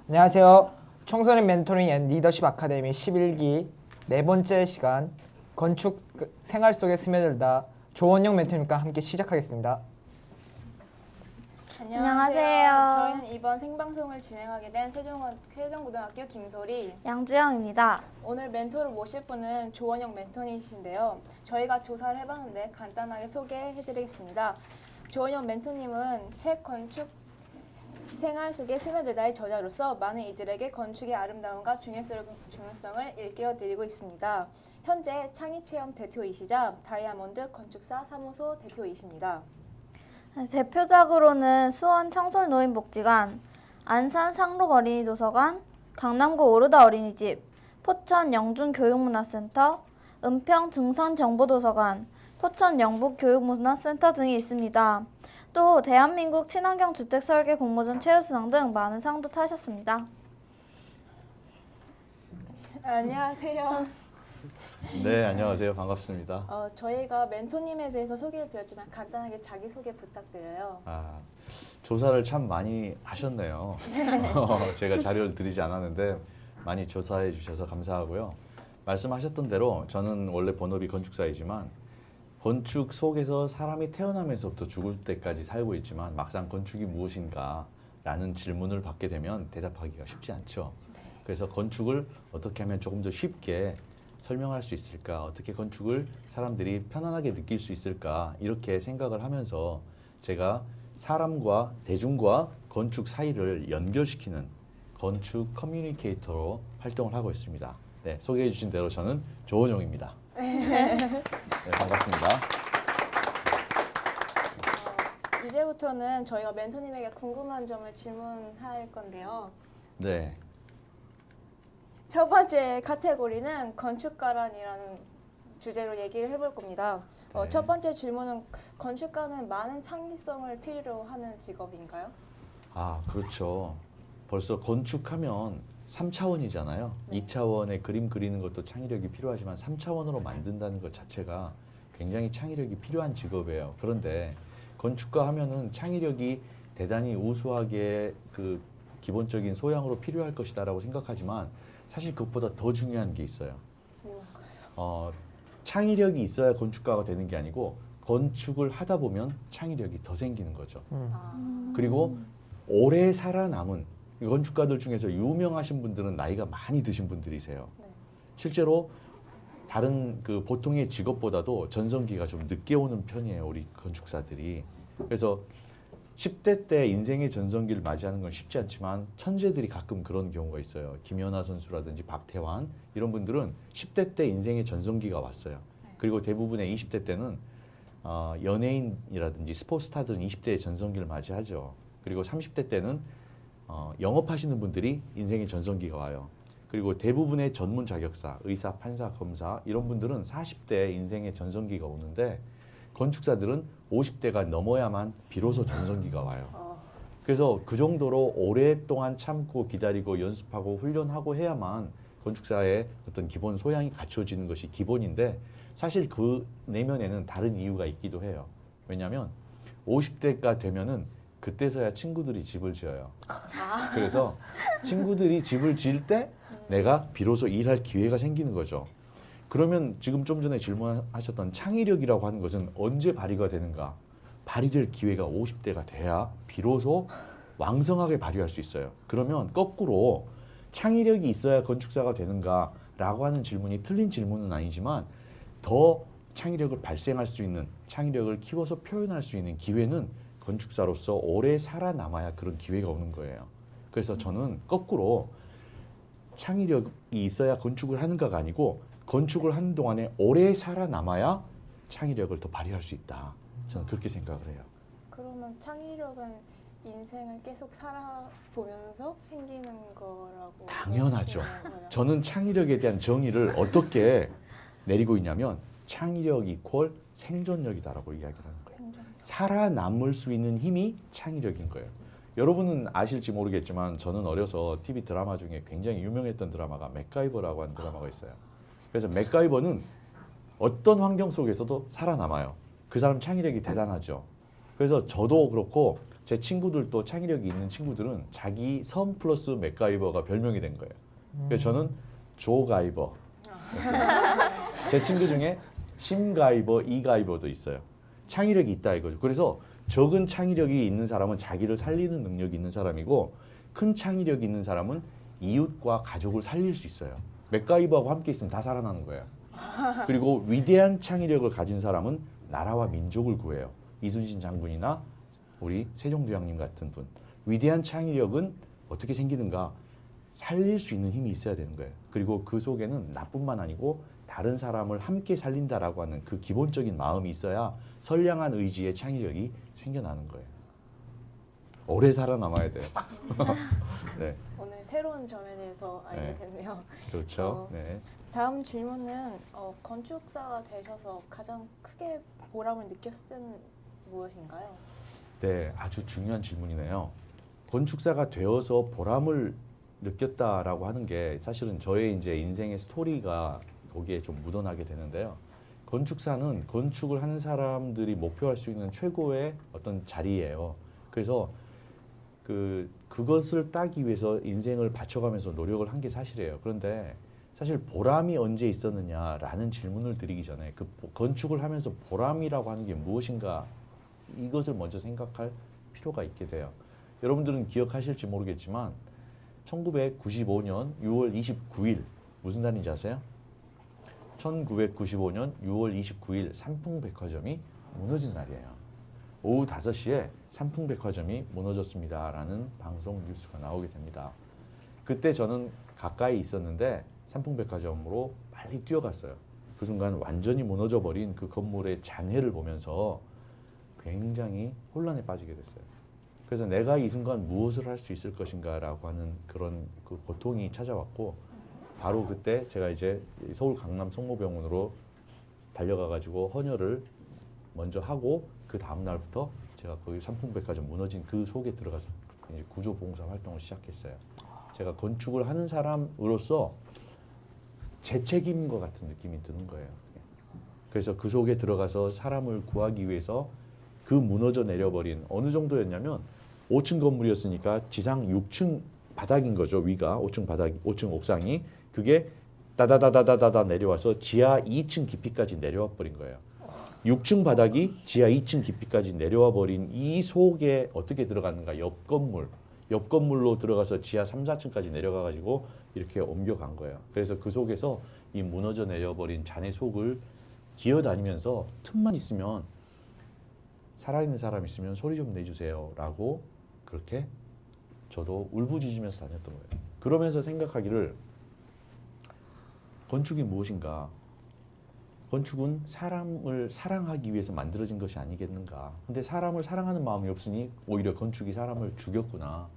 안녕하세요. 청소년 멘토링 앤 리더십 아카데미 11기 네 번째 시간 건축 생활 속에 스며들다 조원영 멘토님과 함께 시작하겠습니다. 안녕하세요. 저희는 이번 생방송을 진행하게 된 세종고등학교 김소리, 양주영입니다. 오늘 멘토를 모실 분은 조원영 멘토님이신데요. 저희가 조사를 해봤는데 간단하게 소개해드리겠습니다. 조원영 멘토님은 책 건축 생활 속에 스며들다의 저자로서 많은 이들에게 건축의 아름다움과 중요성을 일깨워드리고 있습니다. 현재 창의체험 대표이시자 다이아몬드 건축사 사무소 대표이십니다. 대표작으로는 수원 청솔노인복지관, 안산 상록어린이 도서관, 강남구 오르다 어린이집, 포천 영준교육문화센터, 은평 증선정보도서관, 포천 영북교육문화센터 등이 있습니다. 또 대한민국 친환경 주택 설계 공모전 최우수상 등 많은 상도 타셨습니다. 안녕하세요. 네, 안녕하세요. 반갑습니다. 저희가 멘토님에 대해서 소개를 드렸지만 간단하게 자기소개 부탁드려요. 조사를 참 많이 하셨네요. 제가 자료를 드리지 않았는데 많이 조사해 주셔서 감사하고요. 말씀하셨던 대로 저는 원래 본업이 건축사이지만 건축 속에서 사람이 태어나면서부터 죽을 때까지 살고 있지만 막상 건축이 무엇인가 라는 질문을 받게 되면 대답하기가 쉽지 않죠. 그래서 건축을 어떻게 하면 조금 더 쉽게 설명할 수 있을까, 어떻게 건축을 사람들이 편안하게 느낄 수 있을까, 이렇게 생각을 하면서 제가 사람과 대중과 건축 사이를 연결시키는 건축 커뮤니케이터로 활동을 하고 있습니다. 네, 소개해 주신 대로 저는 조원용입니다. 네, 반갑습니다. 이제부터는 저희가 멘토님에게 궁금한 점을 질문할 건데요. 네. 첫 번째 카테고리는 건축가란이라는 주제로 얘기를 해볼 겁니다. 네. 첫 번째 질문은 건축가는 많은 창의성을 필요로 하는 직업인가요? 그렇죠. 벌써 건축하면 3차원이잖아요. 네. 2차원의 그림 그리는 것도 창의력이 필요하지만 3차원으로 만든다는 것 자체가 굉장히 창의력이 필요한 직업이에요. 그런데 건축가 하면은 창의력이 대단히 우수하게 그 기본적인 소양으로 필요할 것이다라고 생각하지만 사실 그것보다 더 중요한 게 있어요. 뭔가요? 창의력이 있어야 건축가가 되는 게 아니고 건축을 하다 보면 창의력이 더 생기는 거죠. 그리고 오래 살아남은 건축가들 중에서 유명하신 분들은 나이가 많이 드신 분들이세요. 네. 실제로 다른 그 보통의 직업보다도 전성기가 좀 늦게 오는 편이에요, 우리 건축사들이. 그래서 10대 때 인생의 전성기를 맞이하는 건 쉽지 않지만 천재들이 가끔 그런 경우가 있어요. 김연아 선수라든지 박태환 이런 분들은 10대 때 인생의 전성기가 왔어요. 그리고 대부분의 20대 때는 연예인이라든지 스포츠스타들은 20대의 전성기를 맞이하죠. 그리고 30대 때는 영업하시는 분들이 인생의 전성기가 와요. 그리고 대부분의 전문 자격사, 의사, 판사, 검사 이런 분들은 40대 인생의 전성기가 오는데 건축사들은 50대가 넘어야만 비로소 전성기가 와요. 그래서 그 정도로 오랫동안 참고 기다리고 연습하고 훈련하고 해야만 건축사의 어떤 기본 소양이 갖춰지는 것이 기본인데 사실 그 내면에는 다른 이유가 있기도 해요. 왜냐하면 50대가 되면은 그때서야 친구들이 집을 지어요. 그래서 친구들이 집을 지을 때 내가 비로소 일할 기회가 생기는 거죠. 그러면 지금 좀 전에 질문하셨던 창의력이라고 하는 것은 언제 발휘가 되는가? 발휘될 기회가 50대가 돼야 비로소 왕성하게 발휘할 수 있어요. 그러면 거꾸로 창의력이 있어야 건축사가 되는가? 라고 하는 질문이 틀린 질문은 아니지만 더 창의력을 발생할 수 있는, 창의력을 키워서 표현할 수 있는 기회는 건축사로서 오래 살아남아야 그런 기회가 오는 거예요. 그래서 저는 거꾸로 창의력이 있어야 건축을 하는가가 아니고 건축을 하는 동안에 오래 살아남아야 창의력을 더 발휘할 수 있다. 저는 그렇게 생각을 해요. 그러면 창의력은 인생을 계속 살아보면서 생기는 거라고 당연하죠. 말씀하시는 거예요? 저는 창의력에 대한 정의를 어떻게 내리고 있냐면 창의력 이퀄 생존력이다라고 이야기를 하는 거예요. 생존. 살아남을 수 있는 힘이 창의력인 거예요. 여러분은 아실지 모르겠지만 저는 어려서 TV 드라마 중에 굉장히 유명했던 드라마가 맥가이버라고 하는 드라마가 있어요. 그래서 맥가이버는 어떤 환경 속에서도 살아남아요. 그 사람 창의력이 대단하죠. 그래서 저도 그렇고 제 친구들도 창의력이 있는 친구들은 자기 성 플러스 맥가이버가 별명이 된 거예요. 그래서 저는 조가이버. 제 친구 중에 심가이버, 이가이버도 있어요. 창의력이 있다 이거죠. 그래서 적은 창의력이 있는 사람은 자기를 살리는 능력이 있는 사람이고 큰 창의력이 있는 사람은 이웃과 가족을 살릴 수 있어요. 맥가이버하고 함께 있으면 다 살아나는 거예요. 그리고 위대한 창의력을 가진 사람은 나라와 민족을 구해요. 이순신 장군이나 우리 세종대왕님 같은 분. 위대한 창의력은 어떻게 생기는가? 살릴 수 있는 힘이 있어야 되는 거예요. 그리고 그 속에는 나뿐만 아니고 다른 사람을 함께 살린다라고 하는 그 기본적인 마음이 있어야 선량한 의지의 창의력이 생겨나는 거예요. 오래 살아남아야 돼요. 네, 오늘 새로운 점에 대해서 알게 네. 됐네요. 그렇죠. 네. 다음 질문은 건축사가 되셔서 가장 크게 보람을 느꼈을 때는 무엇인가요? 네, 아주 중요한 질문이네요. 건축사가 되어서 보람을 느꼈다라고 하는 게 사실은 저의 이제 인생의 스토리가 거기에 좀 묻어나게 되는데요. 건축사는 건축을 하는 사람들이 목표할 수 있는 최고의 어떤 자리예요. 그래서 그것을 따기 위해서 인생을 바쳐가면서 노력을 한 게 사실이에요. 그런데 사실 보람이 언제 있었느냐라는 질문을 드리기 전에 그 건축을 하면서 보람이라고 하는 게 무엇인가 이것을 먼저 생각할 필요가 있게 돼요. 여러분들은 기억하실지 모르겠지만 1995년 6월 29일 무슨 날인지 아세요? 1995년 6월 29일 삼풍백화점이 무너진 날이에요. 오후 5시에 삼풍백화점이 무너졌습니다라는 방송 뉴스가 나오게 됩니다. 그때 저는 가까이 있었는데 삼풍백화점으로 빨리 뛰어갔어요. 그 순간 완전히 무너져버린 그 건물의 잔해를 보면서 굉장히 혼란에 빠지게 됐어요. 그래서 내가 이 순간 무엇을 할 수 있을 것인가라고 하는 그런 그 고통이 찾아왔고 바로 그때 제가 이제 서울 강남 성모병원으로 달려가가지고 헌혈을 먼저 하고 그 다음 날부터 제가 거기 삼풍백화점 무너진 그 속에 들어가서 이제 구조봉사 활동을 시작했어요. 제가 건축을 하는 사람으로서 제 책임인 것 같은 느낌이 드는 거예요. 그래서 그 속에 들어가서 사람을 구하기 위해서 그 무너져 내려버린 어느 정도였냐면 5층 건물이었으니까 지상 6층 바닥인 거죠. 위가 5층 바닥, 5층 옥상이 그게 따다다다다다 내려와서 지하 2층 깊이까지 내려와 버린 거예요. 6층 바닥이 지하 2층 깊이까지 내려와 버린 이 속에 어떻게 들어갔는가? 옆 건물로 들어가서 지하 3, 4층까지 내려가 가지고 이렇게 옮겨간 거예요. 그래서 그 속에서 이 무너져 내려버린 잔해 속을 기어다니면서 틈만 있으면 살아있는 사람 있으면 소리 좀 내주세요라고 그렇게 저도 울부짖으면서 다녔던 거예요. 그러면서 생각하기를 건축이 무엇인가? 건축은 사람을 사랑하기 위해서 만들어진 것이 아니겠는가? 근데 사람을 사랑하는 마음이 없으니 오히려 건축이 사람을 죽였구나.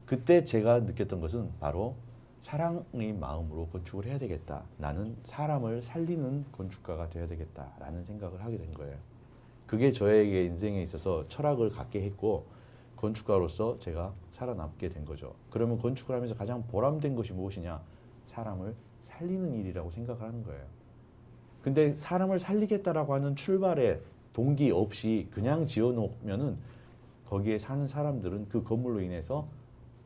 그때 제가 느꼈던 것은 바로 사랑의 마음으로 건축을 해야 되겠다. 나는 사람을 살리는 건축가가 되어야 되겠다라는 생각을 하게 된 거예요. 그게 저에게 인생에 있어서 철학을 갖게 했고 건축가로서 제가 살아남게 된 거죠. 그러면 건축을 하면서 가장 보람된 것이 무엇이냐? 사람을 살리는 일이라고 생각을 하는 거예요. 근데 사람을 살리겠다라고 하는 출발의 동기 없이 그냥 지어놓으면은 거기에 사는 사람들은 그 건물로 인해서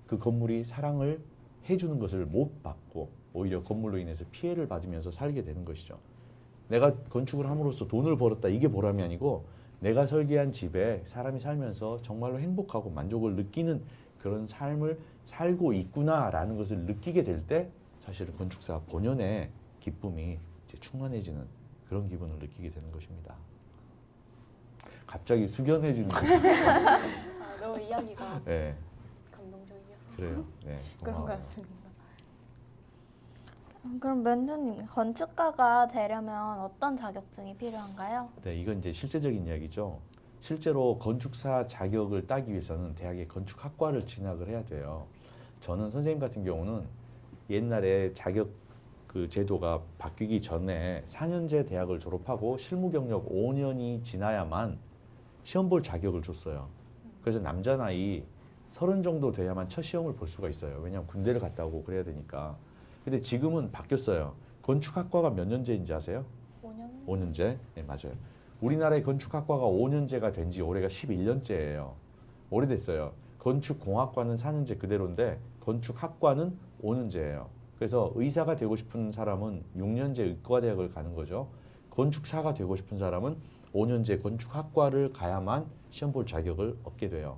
그 건물이 사랑을 해주는 것을 못 받고 오히려 건물로 인해서 피해를 받으면서 살게 되는 것이죠. 내가 건축을 함으로써 돈을 벌었다 이게 보람이 아니고 내가 설계한 집에 사람이 살면서 정말로 행복하고 만족을 느끼는 그런 삶을 살고 있구나라는 것을 느끼게 될 때 사실은 건축사 본연의 기쁨이 이제 충만해지는 그런 기분을 느끼게 되는 것입니다. 갑자기 숙연해지는 것입니다. 너무 이야기가 네, 감동적이어서 그래요. 네, 그런 것 고마워요. 같습니다. 그럼 멘토님, 건축가가 되려면 어떤 자격증이 필요한가요? 네, 이건 이제 실제적인 이야기죠. 실제로 건축사 자격을 따기 위해서는 대학에 건축학과를 진학을 해야 돼요. 저는 선생님 같은 경우는 옛날에 자격 그 제도가 바뀌기 전에 4년제 대학을 졸업하고 실무 경력 5년이 지나야만 시험 볼 자격을 줬어요. 그래서 남자 나이 30 정도 돼야만 첫 시험을 볼 수가 있어요. 왜냐하면 군대를 갔다 오고 그래야 되니까. 근데 지금은 바뀌었어요. 건축학과가 몇 년제인지 아세요? 5년? 5년제? 네, 맞아요. 우리나라의 건축학과가 5년제가 된 지 올해가 11년째예요. 오래됐어요. 건축공학과는 4년제 그대로인데 건축학과는 5년제예요. 그래서 의사가 되고 싶은 사람은 6년제 의과대학을 가는 거죠. 건축사가 되고 싶은 사람은 5년제 건축학과를 가야만 시험 볼 자격을 얻게 돼요.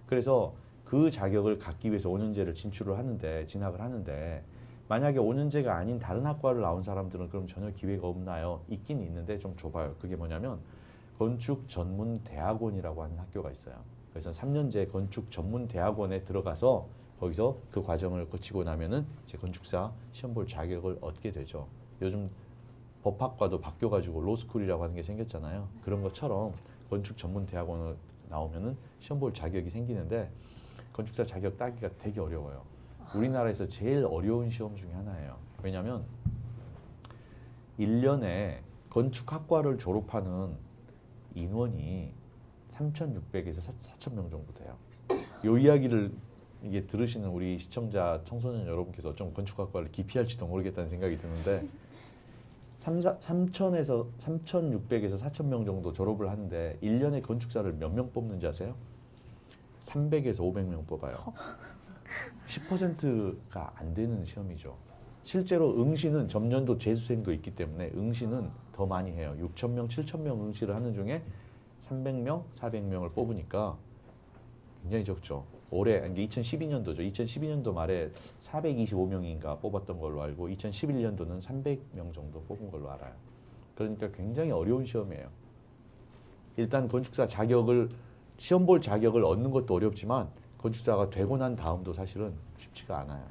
그래서 그 자격을 갖기 위해서 5년제를 진학을 하는데 만약에 5년제가 아닌 다른 학과를 나온 사람들은 그럼 전혀 기회가 없나요? 있긴 있는데 좀 좁아요. 그게 뭐냐면 건축전문대학원이라고 하는 학교가 있어요. 그래서 3년제 건축전문대학원에 들어가서 거기서 그 과정을 거치고 나면은 이제 건축사 시험 볼 자격을 얻게 되죠. 요즘 법학과도 바뀌어가지고 로스쿨이라고 하는 게 생겼잖아요. 그런 것처럼 건축전문대학원을 나오면은 시험 볼 자격이 생기는데 건축사 자격 따기가 되게 어려워요. 우리나라에서 제일 어려운 시험 중에 하나예요. 왜냐하면 1년에 건축학과를 졸업하는 인원이 3,600에서 4,000명 정도 돼요. 요 이야기를 이게 들으시는 우리 시청자 청소년 여러분께서 좀 건축학과를 기피할지도 모르겠다는 생각이 드는데 3,600에서 4,000명 정도 졸업을 하는데 1년에 건축사를 몇 명 뽑는지 아세요? 300에서 500명 뽑아요. 10%가 안 되는 시험이죠. 실제로 응시는 전년도 재수생도 있기 때문에 응시는 더 많이 해요. 6,000명, 7,000명 응시를 하는 중에 300명, 400명을 뽑으니까 굉장히 적죠. 올해 2012년도죠. 2012년도 말에 425명인가 뽑았던 걸로 알고 2011년도는 300명 정도 뽑은 걸로 알아요. 그러니까 굉장히 어려운 시험이에요. 일단 건축사 자격을 시험 볼 자격을 얻는 것도 어렵지만 건축사가 되고 난 다음도 사실은 쉽지가 않아요.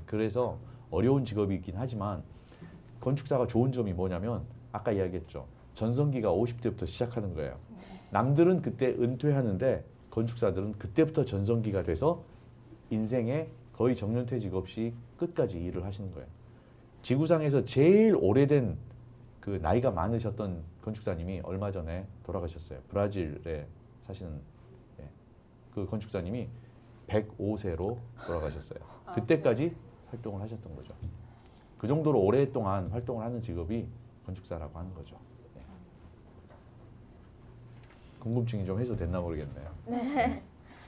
그래서 어려운 직업이긴 하지만 건축사가 좋은 점이 뭐냐면 아까 이야기했죠. 전성기가 50대부터 시작하는 거예요. 남들은 그때 은퇴하는데 건축사들은 그때부터 전성기가 돼서 인생에 거의 정년퇴직 없이 끝까지 일을 하시는 거예요. 지구상에서 제일 오래된 그 나이가 많으셨던 건축사님이 얼마 전에 돌아가셨어요. 브라질에 사시는 그 건축사님이 105세로 돌아가셨어요. 그때까지 활동을 하셨던 거죠. 그 정도로 오랫동안 활동을 하는 직업이 건축사라고 하는 거죠. 궁금증이 좀 해소됐나 모르겠네요.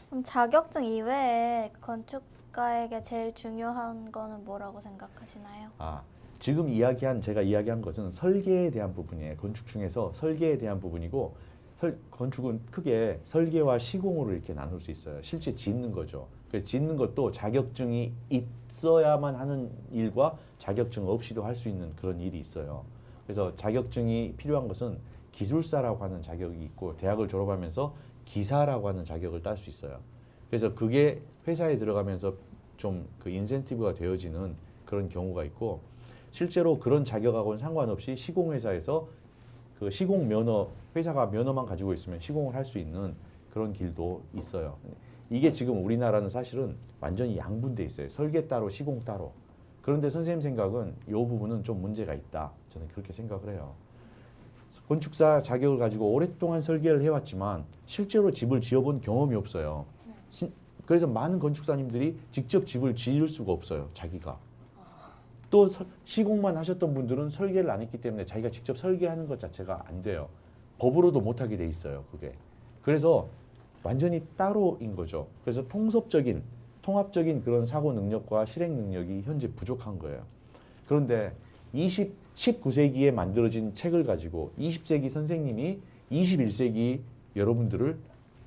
그럼 자격증 이외에 건축가에게 제일 중요한 거는 뭐라고 생각하시나요? 지금 제가 이야기한 것은 설계에 대한 부분이에요. 건축 중에서 설계에 대한 부분이고 건축은 크게 설계와 시공으로 이렇게 나눌 수 있어요. 실제 짓는 거죠. 짓는 것도 자격증이 있어야만 하는 일과 자격증 없이도 할 수 있는 그런 일이 있어요. 그래서 자격증이 필요한 것은 기술사라고 하는 자격이 있고 대학을 졸업하면서 기사라고 하는 자격을 딸 수 있어요. 그래서 그게 회사에 들어가면서 좀 그 인센티브가 되어지는 그런 경우가 있고 실제로 그런 자격하고는 상관없이 시공회사에서 그 시공 면허 회사가 면허만 가지고 있으면 시공을 할 수 있는 그런 길도 있어요. 이게 지금 우리나라는 사실은 완전히 양분돼 있어요. 설계 따로 시공 따로. 그런데 선생님 생각은 이 부분은 좀 문제가 있다. 저는 그렇게 생각을 해요. 건축사 자격을 가지고 오랫동안 설계를 해왔지만 실제로 집을 지어본 경험이 없어요. 그래서 많은 건축사님들이 직접 집을 지을 수가 없어요. 자기가. 또 시공만 하셨던 분들은 설계를 안 했기 때문에 자기가 직접 설계하는 것 자체가 안 돼요. 법으로도 못하게 돼 있어요. 그게. 그래서 완전히 따로인 거죠. 그래서 통합적인 그런 사고 능력과 실행 능력이 현재 부족한 거예요. 그런데 19세기에 만들어진 책을 가지고 20세기 선생님이 21세기 여러분들을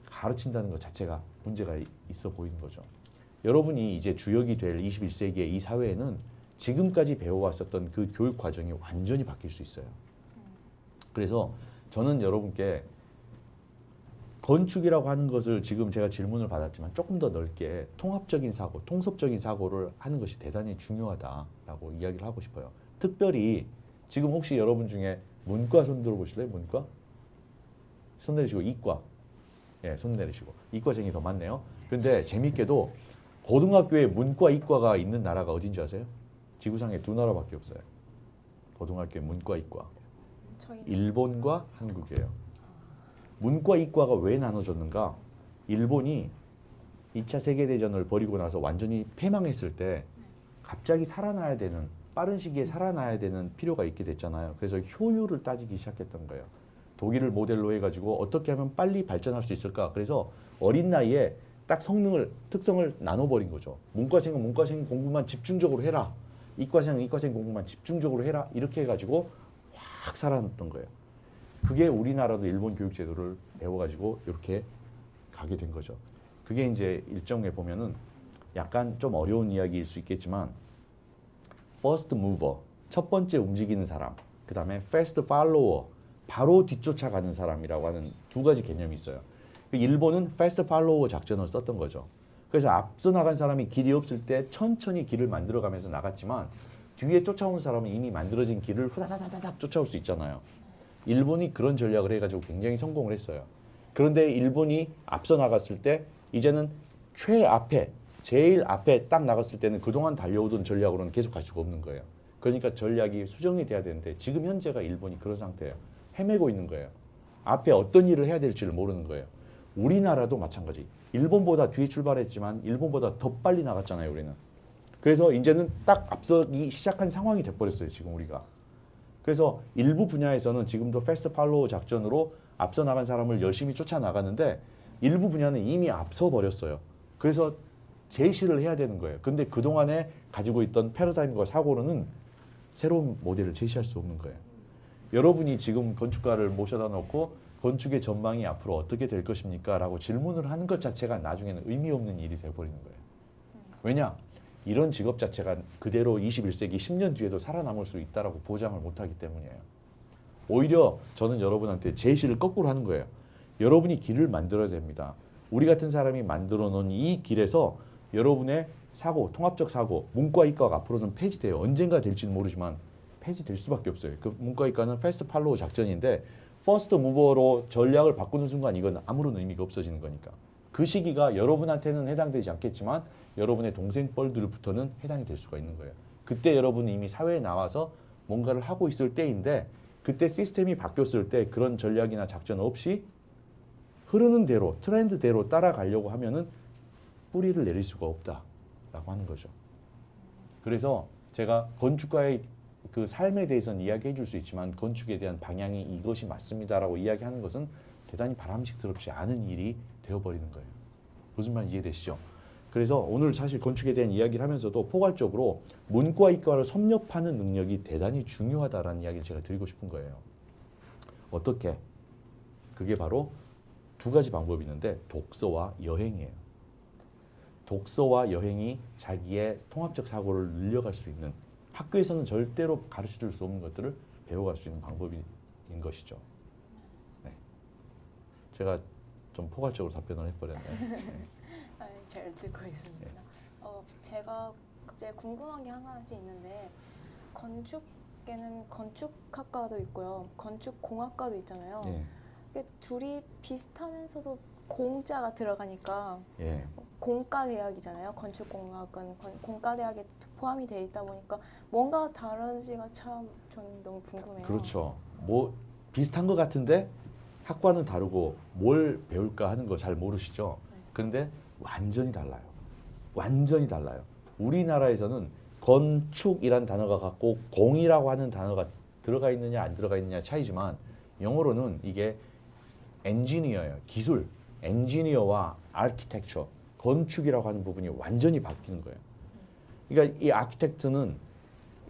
가르친다는 것 자체가 문제가 있어 보이는 거죠. 여러분이 이제 주역이 될 21세기의 이 사회에는 지금까지 배워왔었던 그 교육 과정이 완전히 바뀔 수 있어요. 그래서 저는 여러분께 건축이라고 하는 것을 지금 제가 질문을 받았지만 조금 더 넓게 통합적인 사고, 통섭적인 사고를 하는 것이 대단히 중요하다라고 이야기를 하고 싶어요. 특별히 지금 혹시 여러분 중에 문과 손 들어보실래요? 문과? 손 내리시고 이과. 예, 손 내리시고. 이과생이 더 많네요. 근데 재밌게도 고등학교에 문과, 이과가 있는 나라가 어딘지 아세요? 지구상에 두 나라밖에 없어요. 고등학교에 문과, 이과. 일본과 한국이에요. 문과, 이과가 왜 나눠졌는가? 일본이 2차 세계대전을 벌이고 나서 완전히 패망했을 때 갑자기 살아나야 되는 빠른 시기에 살아나야 되는 필요가 있게 됐잖아요. 그래서 효율을 따지기 시작했던 거예요. 독일을 모델로 해가지고 어떻게 하면 빨리 발전할 수 있을까. 그래서 어린 나이에 딱 특성을 나눠버린 거죠. 문과생은 문과생 공부만 집중적으로 해라. 이과생은 이과생 공부만 집중적으로 해라. 이렇게 해가지고 확 살아났던 거예요. 그게 우리나라도 일본 교육제도를 배워가지고 이렇게 가게 된 거죠. 그게 이제 일정에 보면은 약간 좀 어려운 이야기일 수 있겠지만 first mover, 첫 번째 움직이는 사람, 그 다음에 fast follower, 바로 뒤쫓아가는 사람이라고 하는 두 가지 개념이 있어요. 일본은 fast follower 작전을 썼던 거죠. 그래서 앞서 나간 사람이 길이 없을 때 천천히 길을 만들어가면서 나갔지만 뒤에 쫓아오는 사람은 이미 만들어진 길을 후다다다닥 쫓아올 수 있잖아요. 일본이 그런 전략을 해가지고 굉장히 성공을 했어요. 그런데 일본이 앞서 나갔을 때 이제는 최앞에 제일 앞에 딱 나갔을 때는 그동안 달려오던 전략으로는 계속 갈 수가 없는 거예요. 그러니까 전략이 수정이 돼야 되는데 지금 현재가 일본이 그런 상태예요. 헤매고 있는 거예요. 앞에 어떤 일을 해야 될지를 모르는 거예요. 우리나라도 마찬가지. 일본보다 뒤에 출발했지만 일본보다 더 빨리 나갔잖아요, 우리는. 그래서 이제는 딱 앞서기 시작한 상황이 돼버렸어요, 지금 우리가. 그래서 일부 분야에서는 지금도 패스트 팔로우 작전으로 앞서 나간 사람을 열심히 쫓아나가는데 일부 분야는 이미 앞서 버렸어요. 그래서 제시를 해야 되는 거예요. 근데 그동안에 가지고 있던 패러다임과 사고로는 새로운 모델을 제시할 수 없는 거예요. 여러분이 지금 건축가를 모셔다 놓고 건축의 전망이 앞으로 어떻게 될 것입니까? 라고 질문을 하는 것 자체가 나중에는 의미 없는 일이 되어버리는 거예요. 왜냐? 이런 직업 자체가 그대로 21세기 10년 뒤에도 살아남을 수 있다라고 보장을 못하기 때문이에요. 오히려 저는 여러분한테 제시를 거꾸로 하는 거예요. 여러분이 길을 만들어야 됩니다. 우리 같은 사람이 만들어 놓은 이 길에서 여러분의 사고, 통합적 사고, 문과 이과가 앞으로는 폐지돼요. 언젠가 될지는 모르지만 폐지될 수밖에 없어요. 그 문과 이과는 패스트 팔로우 작전인데 퍼스트 무버로 전략을 바꾸는 순간 이건 아무런 의미가 없어지는 거니까. 그 시기가 여러분한테는 해당되지 않겠지만 여러분의 동생 뻘들부터는 해당이 될 수가 있는 거예요. 그때 여러분이 이미 사회에 나와서 뭔가를 하고 있을 때인데 그때 시스템이 바뀌었을 때 그런 전략이나 작전 없이 흐르는 대로 트렌드대로 따라가려고 하면은 뿌리를 내릴 수가 없다라고 하는 거죠. 그래서 제가 건축가의 그 삶에 대해서는 이야기해 줄 수 있지만 건축에 대한 방향이 이것이 맞습니다라고 이야기하는 것은 대단히 바람직스럽지 않은 일이 되어버리는 거예요. 무슨 말인지 이해되시죠? 그래서 오늘 사실 건축에 대한 이야기를 하면서도 포괄적으로 문과 이과를 섭렵하는 능력이 대단히 중요하다라는 이야기를 제가 드리고 싶은 거예요. 어떻게? 그게 바로 두 가지 방법이 있는데 독서와 여행이에요. 독서와 여행이 자기의 통합적 사고를 늘려갈 수 있는 학교에서는 절대로 가르쳐줄 수 없는 것들을 배워갈 수 있는 방법인 것이죠. 네. 제가 좀 포괄적으로 답변을 해버렸네요. 네. 잘 듣고 있습니다. 제가 갑자기 궁금한 게 한 가지 있는데 건축에는 건축학과도 있고요, 건축공학과도 있잖아요. 예. 이게 둘이 비슷하면서도 공자가 들어가니까 예. 공과대학이잖아요. 건축공학은 공과대학에 포함이 되어 있다 보니까 뭔가 다른지가 참 저는 너무 궁금해요. 그렇죠. 뭐 비슷한 것 같은데 학과는 다르고 뭘 배울까 하는 거 잘 모르시죠. 그런데 완전히 달라요. 완전히 달라요. 우리나라에서는 건축이란 단어가 갖고 공이라고 하는 단어가 들어가 있느냐 안 들어가 있느냐 차이지만 영어로는 이게 엔지니어예요. 기술. 엔지니어와 아키텍처, 건축이라고 하는 부분이 완전히 바뀌는 거예요. 그러니까 이 아키텍트는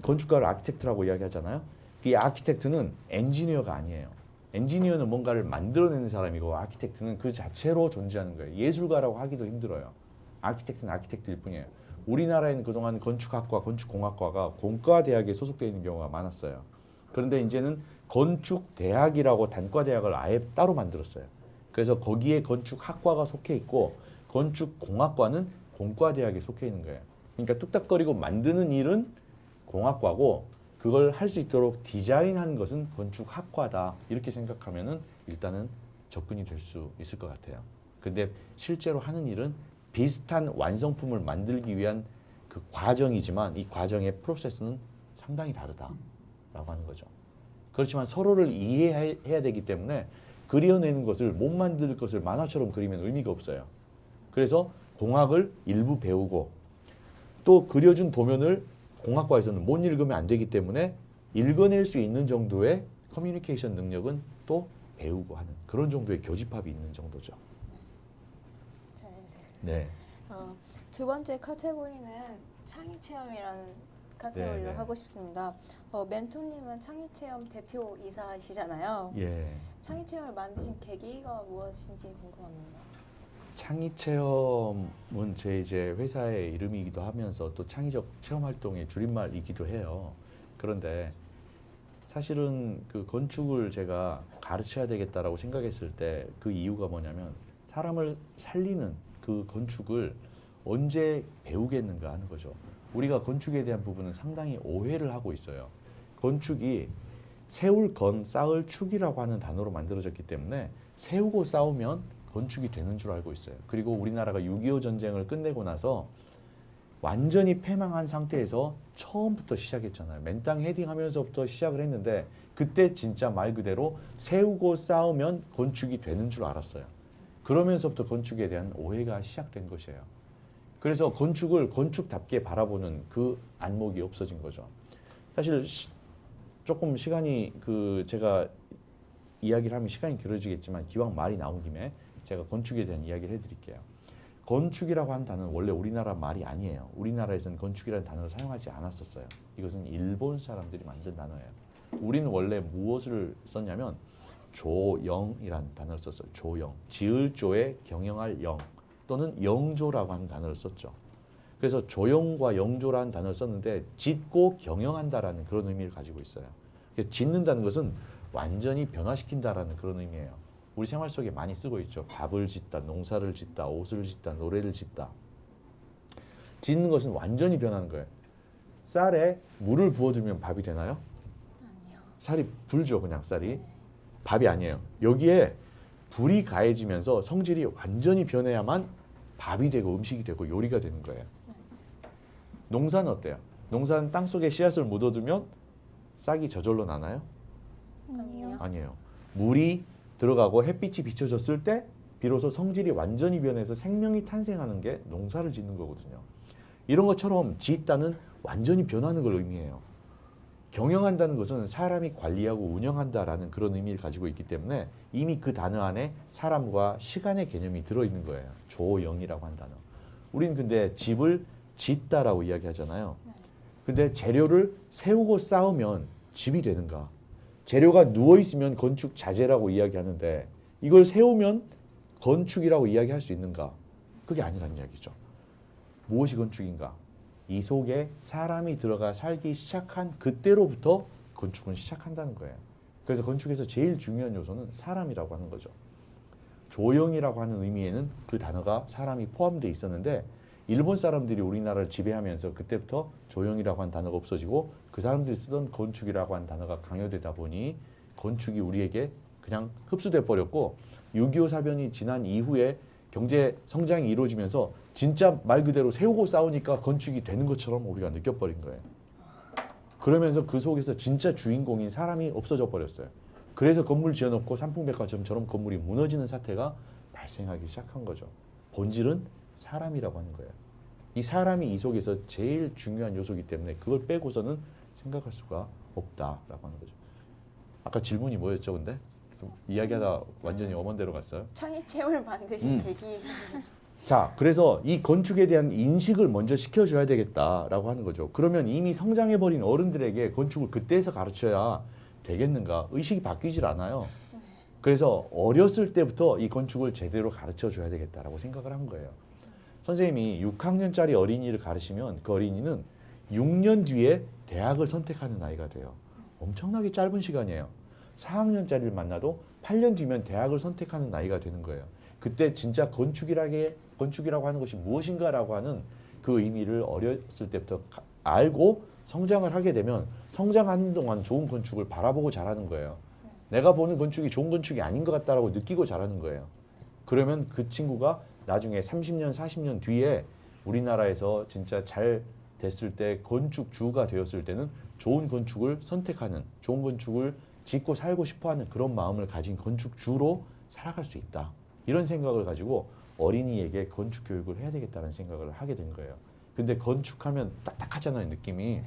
건축가를 아키텍트라고 이야기하잖아요. 이 아키텍트는 엔지니어가 아니에요. 엔지니어는 뭔가를 만들어내는 사람이고 아키텍트는 그 자체로 존재하는 거예요. 예술가라고 하기도 힘들어요. 아키텍트는 아키텍트일 뿐이에요. 우리나라에는 그동안 건축학과, 건축공학과가 공과대학에 소속되어 있는 경우가 많았어요. 그런데 이제는 건축대학이라고 단과대학을 아예 따로 만들었어요. 그래서 거기에 건축학과가 속해 있고 건축공학과는 공과대학에 속해 있는 거예요. 그러니까 뚝딱거리고 만드는 일은 공학과고 그걸 할 수 있도록 디자인하는 것은 건축학과다. 이렇게 생각하면은 일단은 접근이 될 수 있을 것 같아요. 근데 실제로 하는 일은 비슷한 완성품을 만들기 위한 그 과정이지만 이 과정의 프로세스는 상당히 다르다라고 하는 거죠. 그렇지만 서로를 이해해야 되기 때문에 그려내는 것을 못 만들 것을 만화처럼 그리면 의미가 없어요. 그래서 공학을 일부 배우고 또 그려준 도면을 공학과에서는 못 읽으면 안 되기 때문에 읽어낼 수 있는 정도의 커뮤니케이션 능력은 또 배우고 하는 그런 정도의 교집합이 있는 정도죠. 잘 네. 두 번째 카테고리는 창의 체험이라는 카테고리를 네, 네. 하고 싶습니다. 멘토님은 창의 체험 대표 이사이시잖아요. 예. 창의 체험을 만드신 계기가 무엇인지 궁금합니다. 창의 체험은 제 이제 회사의 이름이기도 하면서 또 창의적 체험 활동의 줄임말이기도 해요. 그런데 사실은 그 건축을 제가 가르쳐야 되겠다라고 생각했을 때 그 이유가 뭐냐면 사람을 살리는 그 건축을 언제 배우겠는가 하는 거죠. 우리가 건축에 대한 부분은 상당히 오해를 하고 있어요. 건축이 세울 건 쌓을 축이라고 하는 단어로 만들어졌기 때문에 세우고 쌓으면 건축이 되는 줄 알고 있어요. 그리고 우리나라가 6.25 전쟁을 끝내고 나서 완전히 패망한 상태에서 처음부터 시작했잖아요. 맨땅 헤딩하면서부터 시작을 했는데 그때 진짜 말 그대로 세우고 쌓으면 건축이 되는 줄 알았어요. 그러면서부터 건축에 대한 오해가 시작된 것이에요. 그래서 건축을 건축답게 바라보는 그 안목이 없어진 거죠. 사실 조금 시간이 제가 이야기를 하면 시간이 길어지겠지만 기왕 말이 나온 김에 제가 건축에 대한 이야기를 해드릴게요. 건축이라고 하는 단어는 원래 우리나라 말이 아니에요. 우리나라에서는 건축이라는 단어를 사용하지 않았었어요. 이것은 일본 사람들이 만든 단어예요. 우리는 원래 무엇을 썼냐면 조영이라는 단어를 썼어요. 조영. 지을 조에 경영할 영 또는 영조라고 하는 단어를 썼죠. 그래서 조영과 영조라는 단어를 썼는데 짓고 경영한다라는 그런 의미를 가지고 있어요. 짓는다는 것은 완전히 변화시킨다라는 그런 의미예요. 우리 생활 속에 많이 쓰고 있죠. 밥을 짓다, 농사를 짓다, 옷을 짓다, 노래를 짓다. 짓는 것은 완전히 변하는 거예요. 쌀에 물을 부어주면 밥이 되나요? 아니요. 쌀이 불죠, 그냥 쌀이. 밥이 아니에요. 여기에 불이 가해지면서 성질이 완전히 변해야만 밥이 되고 음식이 되고 요리가 되는 거예요. 농사는 어때요? 농사는 땅속에 씨앗을 묻어두면 싹이 저절로 나나요? 아니요. 아니에요. 물이 들어가고 햇빛이 비춰졌을 때 비로소 성질이 완전히 변해서 생명이 탄생하는 게 농사를 짓는 거거든요. 이런 것처럼 짓다는 완전히 변하는 걸 의미해요. 경영한다는 것은 사람이 관리하고 운영한다라는 그런 의미를 가지고 있기 때문에 이미 그 단어 안에 사람과 시간의 개념이 들어있는 거예요. 조영이라고 한 단어. 우린 근데 집을 짓다라고 이야기하잖아요. 근데 재료를 세우고 쌓으면 집이 되는가? 재료가 누워있으면 건축 자재라고 이야기하는데 이걸 세우면 건축이라고 이야기할 수 있는가? 그게 아니란 이야기죠. 무엇이 건축인가? 이 속에 사람이 들어가 살기 시작한 그때로부터 건축은 시작한다는 거예요. 그래서 건축에서 제일 중요한 요소는 사람이라고 하는 거죠. 조영이라고 하는 의미에는 그 단어가 사람이 포함되어 있었는데 일본 사람들이 우리나라를 지배하면서 그때부터 조영이라고 한 단어가 없어지고 그 사람들이 쓰던 건축이라고 한 단어가 강요되다 보니 건축이 우리에게 그냥 흡수돼 버렸고 6.25 사변이 지난 이후에 경제 성장이 이루어지면서 진짜 말 그대로 세우고 쌓으니까 건축이 되는 것처럼 우리가 느껴버린 거예요. 그러면서 그 속에서 진짜 주인공인 사람이 없어져 버렸어요. 그래서 건물 지어놓고 삼풍백화점처럼 건물이 무너지는 사태가 발생하기 시작한 거죠. 본질은 사람이라고 하는 거예요. 이 사람이 이 속에서 제일 중요한 요소이기 때문에 그걸 빼고서는 생각할 수가 없다라고 하는 거죠. 아까 질문이 뭐였죠, 근데? 이야기하다 완전히 엄원대로 갔어요. 창의 체험을 만드신 계기. 자, 그래서 이 건축에 대한 인식을 먼저 시켜줘야 되겠다라고 하는 거죠. 그러면 이미 성장해버린 어른들에게 건축을 그때에서 가르쳐야 되겠는가? 의식이 바뀌질 않아요. 그래서 어렸을 때부터 이 건축을 제대로 가르쳐줘야 되겠다라고 생각을 한 거예요. 선생님이 6학년짜리 어린이를 가르치면 그 어린이는 6년 뒤에 대학을 선택하는 나이가 돼요. 엄청나게 짧은 시간이에요. 4학년짜리를 만나도 8년 뒤면 대학을 선택하는 나이가 되는 거예요. 그때 진짜 건축이라고 하는 것이 무엇인가라고 하는 그 의미를 어렸을 때부터 알고 성장을 하게 되면 성장하는 동안 좋은 건축을 바라보고 자라는 거예요. 내가 보는 건축이 좋은 건축이 아닌 것 같다라고 느끼고 자라는 거예요. 그러면 그 친구가 나중에 30년, 40년 뒤에 우리나라에서 진짜 잘 됐을 때 건축주가 되었을 때는 좋은 건축을 선택하는, 좋은 건축을 짓고 살고 싶어하는 그런 마음을 가진 건축주로 살아갈 수 있다. 이런 생각을 가지고 어린이에게 건축 교육을 해야 되겠다는 생각을 하게 된 거예요. 근데 건축하면 딱딱하잖아요, 느낌이.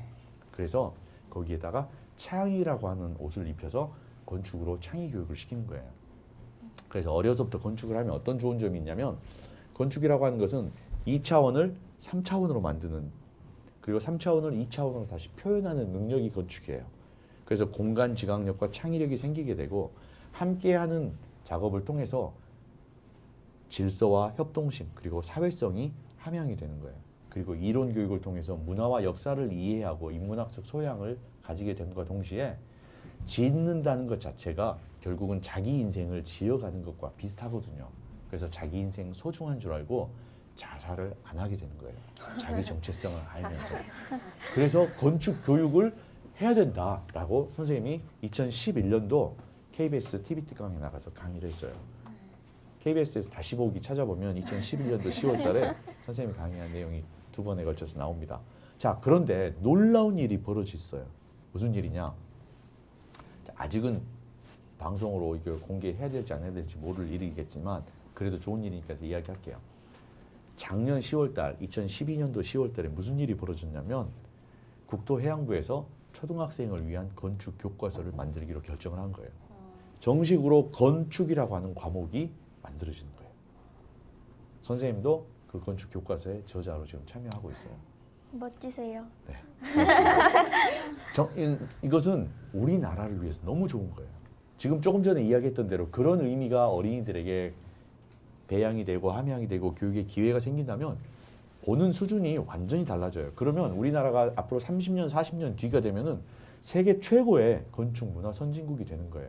그래서 거기에다가 창의라고 하는 옷을 입혀서 건축으로 창의 교육을 시키는 거예요. 그래서 어려서부터 건축을 하면 어떤 좋은 점이 있냐면 건축이라고 하는 것은 2차원을 3차원으로 만드는 그리고 3차원을 2차원으로 다시 표현하는 능력이 건축이에요. 그래서 공간 지각력과 창의력이 생기게 되고 함께하는 작업을 통해서 질서와 협동심 그리고 사회성이 함양이 되는 거예요. 그리고 이론 교육을 통해서 문화와 역사를 이해하고 인문학적 소양을 가지게 됨과 동시에 짓는다는 것 자체가 결국은 자기 인생을 지어가는 것과 비슷하거든요. 그래서 자기 인생 소중한 줄 알고 자살을 안 하게 되는 거예요. 자기 정체성을 알면서. 그래서 건축 교육을 해야 된다라고 선생님이 2011년도 KBS TV 특강에 나가서 강의를 했어요. KBS에서 다시 보기 찾아보면 2011년도 10월 달에 선생님이 강의한 내용이 2번에 걸쳐서 나옵니다. 자, 그런데 놀라운 일이 벌어졌어요. 무슨 일이냐? 아직은 방송으로 이걸 공개해야 될지 안 해야 될지 모를 일이겠지만 그래도 좋은 일이니까 이야기할게요. 작년 10월 달, 2012년도 10월 달에 무슨 일이 벌어졌냐면 국토해양부에서 초등학생을 위한 건축 교과서를 만들기로 결정을 한 거예요. 정식으로 건축이라고 하는 과목이 만들어지는 거예요. 선생님도 그 건축 교과서의 저자로 지금 참여하고 있어요. 멋지세요. 이것은 우리나라를 위해서 너무 좋은 거예요. 지금 조금 전에 이야기했던 대로 그런 의미가 어린이들에게 배양이 되고 함양이 되고 교육의 기회가 생긴다면 보는 수준이 완전히 달라져요. 그러면 우리나라가 앞으로 30년, 40년 뒤가 되면은 세계 최고의 건축 문화 선진국이 되는 거예요.